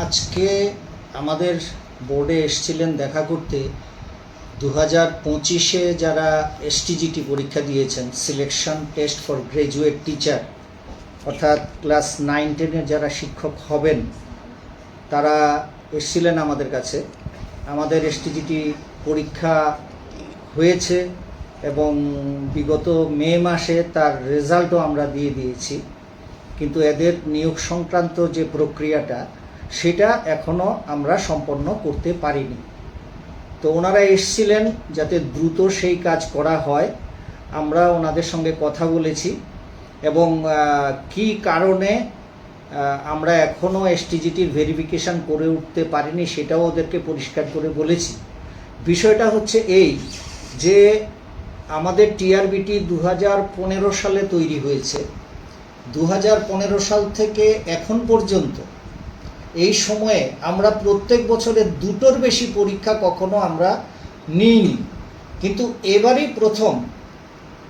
আজকে আমাদের বোর্ডে এসেছিলেন দেখা করতে 2025-এ যারা এসটিজিটি পরীক্ষা দিয়েছেন, selection test for graduate teacher, অর্থাৎ ক্লাস 9-10-এর যারা শিক্ষক হবেন তারা এসেছিলেন আমাদের কাছে। আমাদের এসটিজিটি পরীক্ষা হয়েছে এবং বিগত মে মাসে তার রেজাল্টও আমরা দিয়ে দিয়েছি, কিন্তু এদের নিয়োগ সংক্রান্ত যে প্রক্রিয়াটা সেটা এখনও আমরা সম্পন্ন করতে পারিনি। তো ওনারা এসেছিলেন যাতে দ্রুত সেই কাজ করা হয়। আমরা ওনাদের সঙ্গে কথা বলেছি এবং কি কারণে আমরা এখনও এসটিজিটির ভেরিফিকেশান করে উঠতে পারিনি সেটাও ওদেরকে পরিষ্কার করে বলেছি। বিষয়টা হচ্ছে এই যে আমাদের টিআরবিটি 2015 সালে তৈরি হয়েছে। 2015 সাল থেকে এখন পর্যন্ত এই সময়ে আমরা প্রত্যেক বছরে দুটোর বেশি পরীক্ষা কখনো আমরা নিইনি, কিন্তু এবারই প্রথম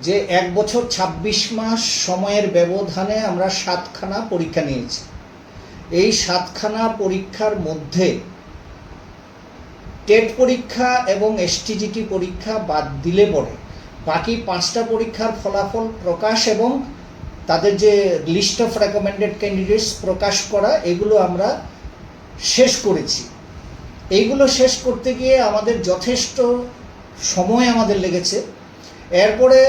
যে 1 বছর 26 মাস সময়ের ব্যবধানে আমরা 7খানা পরীক্ষা নিয়েছি। এই 7খানা পরীক্ষার মধ্যে টেট পরীক্ষা এবং এসটিজিটি পরীক্ষা বাদ দিলে পরে বাকি 5টা পরীক্ষার ফলাফল প্রকাশ এবং তাদের যে লিস্ট অফ রেকমেন্ডেড ক্যান্ডিডেটস প্রকাশ করা, এগুলো আমরা শেষ করেছি। এইগুলো শেষ করতে গিয়ে আমাদের যথেষ্ট সময় আমাদের লেগেছে। এরপরে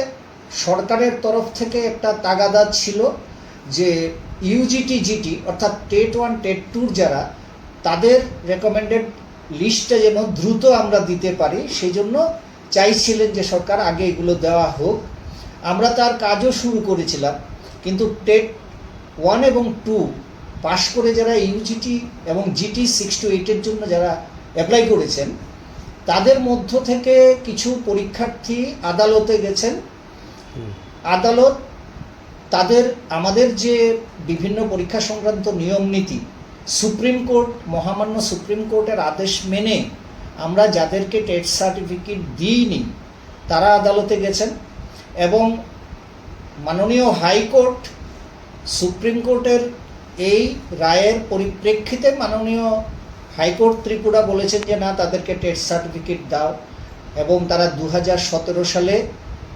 সরকারের তরফ থেকে একটা তাগাদা ছিল যে ইউজিটি জিটি অর্থাৎ টেট 1 টেট 2 যারা, তাদের রেকমেন্ডেড লিস্টটা যেন দ্রুত আমরা দিতে পারি, সেই জন্য চাইছিলেন যে সরকার আগে এগুলো দেওয়া হোক। আমরা তার কাজও শুরু করেছিলাম, কিন্তু টেট 1 এবং 2 পাশ করে যারা ইউজিটি এবং জিটি 6 to 8-এর জন্য যারা অ্যাপ্লাই করেছেন, তাদের মধ্য থেকে কিছু পরীক্ষার্থী আদালতে গেছেন। আদালত তাদের আমাদের যে বিভিন্ন পরীক্ষা সংক্রান্ত নিয়ম নীতি, সুপ্রিম কোর্ট, মহামান্য সুপ্রিম কোর্টের আদেশ মেনে আমরা যাদেরকে টেট সার্টিফিকেট দিইনি তারা আদালতে গেছেন এবং মাননীয় হাইকোর্ট সুপ্রিম কোর্টের এই রায়ের পরিপ্রেক্ষিতে মাননীয় হাইকোর্ট ত্রিপুরা বলেছেন যে না, তাদেরকে টেট সার্টিফিকেট দাও এবং তারা 2017 সালে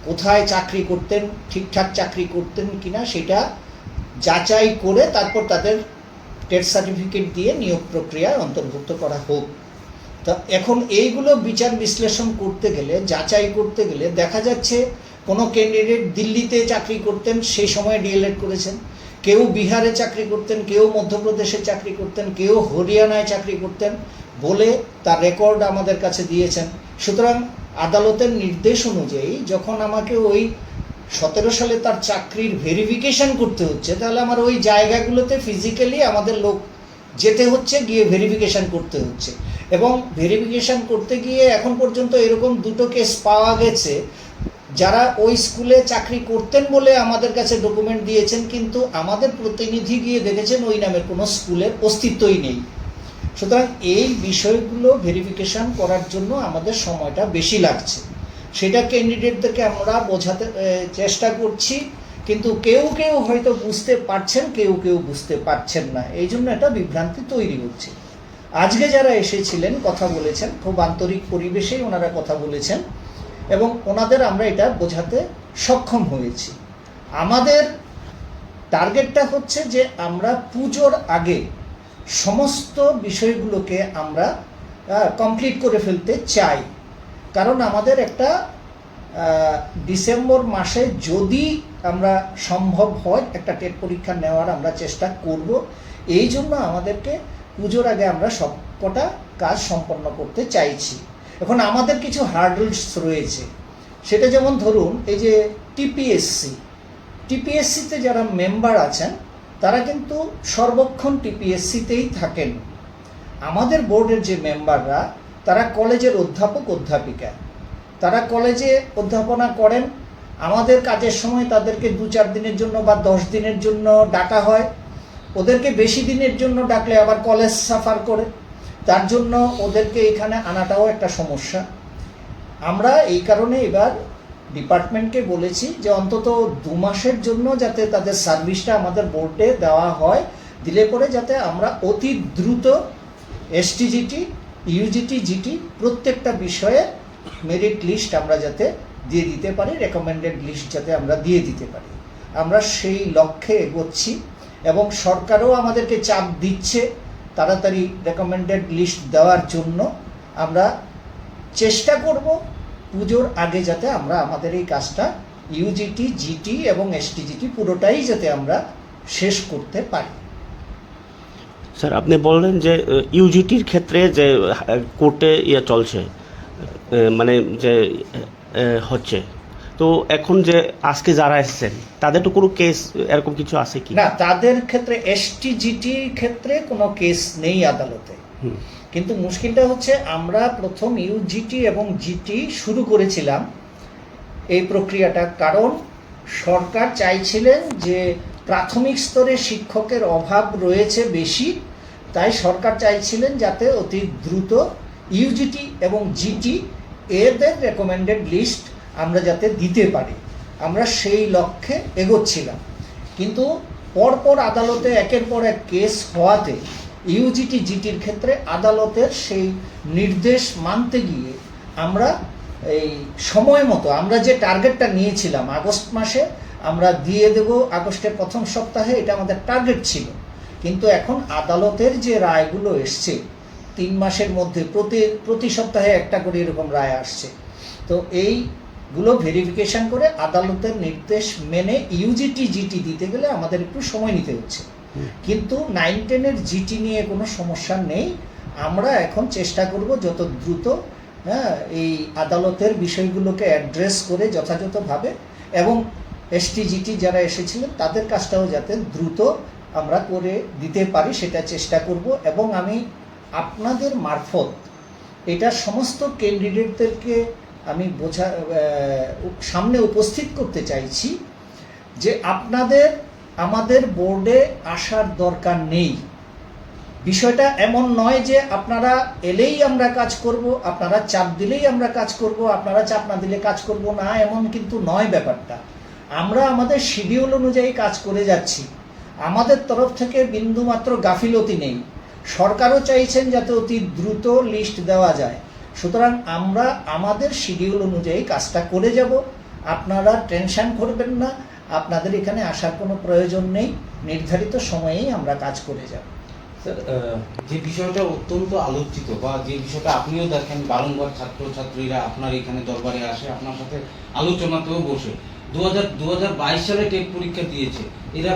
কোথায় চাকরি করতেন, ঠিকঠাক চাকরি করতেন কিনা সেটা যাচাই করে তারপর তাদের টেট সার্টিফিকেট দিয়ে নিয়োগ প্রক্রিয়ায় অন্তর্ভুক্ত করা হোক। তো এখন এইগুলো বিচার বিশ্লেষণ করতে গেলে, যাচাই করতে গেলে দেখা যাচ্ছে কোনো ক্যান্ডিডেট দিল্লিতে চাকরি করতেন, সেই সময় ডিএলএড করেছেন, কেউ বিহারে চাকরি করতেন, কেউ মধ্যপ্রদেশে চাকরি করতেন, কেউ হরিয়ানায় চাকরি করতেন বলে তার রেকর্ড আমাদের কাছে দিয়েছেন। সুতরাং আদালতের নির্দেশ অনুযায়ী যখন আমাকে ওই 17 সালে তার চাকরির ভেরিফিকেশান করতে হচ্ছে, তাহলে আমার ওই জায়গাগুলোতে ফিজিক্যালি আমাদের লোক যেতে হচ্ছে, গিয়ে ভেরিফিকেশান করতে হচ্ছে। এবং ভেরিফিকেশান করতে গিয়ে এখন পর্যন্ত এরকম 2টো কেস পাওয়া গেছে যারা ওই স্কুলে চাকরি করতেন বলে আমাদের কাছে ডকুমেন্ট দিয়েছেন, কিন্তু আমাদের প্রতিনিধি গিয়ে দেখেছেন ওই নামের কোনো স্কুলের অস্তিত্বই নেই। সুতরাং এই বিষয়গুলো ভেরিফিকেশান করার জন্য আমাদের সময়টা বেশি লাগছে। সেটা ক্যান্ডিডেটদেরকে আমরা বোঝাতে চেষ্টা করছি, কিন্তু কেউ কেউ হয়তো বুঝতে পারছেন, কেউ কেউ বুঝতে পারছেন না, এই জন্য একটা বিভ্রান্তি তৈরি হচ্ছে। আজকে যারা এসেছিলেন কথা বলেছেন, খুব আন্তরিক পরিবেশেই ওনারা কথা বলেছেন এবং ওনাদের আমরা এটা বোঝাতে সক্ষম হয়েছি। আমাদের টার্গেটটা হচ্ছে যে আমরা পুজোর আগে সমস্ত বিষয়গুলোকে আমরা কমপ্লিট করে ফেলতে চাই, কারণ আমাদের একটা ডিসেম্বর মাসে যদি আমরা সম্ভব হয় একটা টেট পরীক্ষা নেওয়ার আমরা চেষ্টা করব। এই জন্য আমাদেরকে পুজোর আগে আমরা সবকটা কাজ সম্পন্ন করতে চাইছি। এখন আমাদের কিছু হার্ডলস রয়েছে, সেটা যেমন ধরুন এই যে টিপিএসসিতে যারা মেম্বার আছেন তারা কিন্তু সর্বক্ষণ টিপিএসসিতেই থাকেন। আমাদের বোর্ডের যে মেম্বাররা তারা কলেজের অধ্যাপক অধ্যাপিকা, তারা কলেজে অধ্যাপনা করেন। আমাদের কাজের সময় তাদেরকে 2-4 দিনের জন্য বা 10 দিনের জন্য ডাকা হয়। ওদেরকে বেশি দিনের জন্য ডাকলে আবার কলেজ সাফার করে, তার জন্য ওদেরকে এখানে আনাটাও একটা সমস্যা। আমরা এই কারণে এবার ডিপার্টমেন্টকে বলেছি যে অন্তত 2 মাসের জন্য যাতে তাদের সার্ভিসটা আমাদের বোর্ডে দেওয়া হয়, দিলে পরে যাতে আমরা অতি দ্রুত এসটিজিটি, ইউজিটি, জিটি প্রত্যেকটা বিষয়ে মেরিট লিস্ট আমরা যাতে দিয়ে দিতে পারি, রেকমেন্ডেড লিস্ট যাতে আমরা দিয়ে দিতে পারি, আমরা সেই লক্ষ্যে এগোচ্ছি। এবং সরকারও আমাদেরকে চাপ দিচ্ছে তাড়াতাড়ি রেকমেন্ডেড লিস্ট দেওয়ার জন্য। আমরা চেষ্টা করব পুজোর আগে যাতে আমরা আমাদের এই কাজটা ইউজিটি, জিটি এবং এসটিজিটি পুরোটাই যাতে আমরা শেষ করতে পারি। স্যার, আপনি বললেন যে ইউজিটির ক্ষেত্রে যে কোর্টে চলছে, মানে যে হচ্ছে, তো এখন যে আজকে যারা এসেছেন তাদের তো কোনো কেস এরকম কিছু আছে কি? না, তাদের ক্ষেত্রে এসটিজিটির ক্ষেত্রে কোনো কেস নেই আদালতে। কিন্তু মুশকিলটা হচ্ছে আমরা প্রথম ইউজিটি এবং জিটি শুরু করেছিলাম এই প্রক্রিয়াটা, কারণ সরকার চাইছিলেন যে প্রাথমিক স্তরে শিক্ষকের অভাব রয়েছে বেশি, তাই সরকার চাইছিলেন যাতে অতি দ্রুত ইউজিটি এবং জিটি এদের রেকমেন্ডেড লিস্ট আমরা যাতে দিতে পারি। আমরা সেই লক্ষ্যে এগোচ্ছিলাম, কিন্তু পরপর আদালতে একের পর এক কেস হওয়াতে ইউজিটি, জিটির ক্ষেত্রে আদালতের সেই নির্দেশ মানতে গিয়ে আমরা এই সময় মতো আমরা যে টার্গেটটা নিয়েছিলাম আগস্ট মাসে আমরা দিয়ে দেব, আগস্টের প্রথম সপ্তাহে, এটা আমাদের টার্গেট ছিল। কিন্তু এখন আদালতের যে রায়গুলো এসছে 3 মাসের মধ্যে প্রতি সপ্তাহে একটা করে এরকম রায় আসছে, তো এইগুলো ভেরিফিকেশন করে আদালতের নির্দেশ মেনে ইউজিটি, জিটি দিতে গেলে আমাদের একটু সময় নিতে হচ্ছে। কিন্তু 9-10-এর জিটি নিয়ে কোনো সমস্যা নেই। আমরা এখন চেষ্টা করব যত দ্রুত এই আদালতের বিষয়গুলোকে অ্যাড্রেস করে যথাযথভাবে, এবং এসটিজিটি যারা এসেছিলেন তাদের কাজটাও যাতে দ্রুত আমরা করে দিতে পারি সেটা চেষ্টা করব। এবং আমি আপনাদের মারফত এটা সমস্ত ক্যান্ডিডেটদেরকে আমি সামনে উপস্থিত করতে চাইছি যে আপনাদের আমাদের বোর্ডে আসার দরকার নেই। বিষয়টা এমন নয় যে আপনারা এলেই আমরা কাজ করব, আপনারা চাপ দিলেই আমরা কাজ করব, আপনারা চাপ না দিলে কাজ করব না, এমন কিন্তু নয় ব্যাপারটা। আমরা আমাদের শিডিউল অনুযায়ী কাজ করে যাচ্ছি, আমাদের তরফ থেকে বিন্দুমাত্র গাফিলতি নেই। সরকারও চাইছেন যাতে অতি দ্রুত লিস্ট দেওয়া যায়, সুতরাং আমরা আমাদের শিডিউল অনুযায়ী কাজটা করে যাব। আপনারা টেনশন করবেন না, আপনাদের এখানে আসার কোনো প্রয়োজন নেই, নির্ধারিত সময়েই আমরা কাজ করে যাব। স্যার, যে বিষয়টা অত্যন্ত আলোচিত বা যে বিষয়টা আপনিও দেখেন বারংবার ছাত্রছাত্রীরা আপনার এখানে দরবারে আসে, আপনার সাথে আলোচনাতেও বসে, 2022 সালে টেট পরীক্ষা দিয়েছে এরা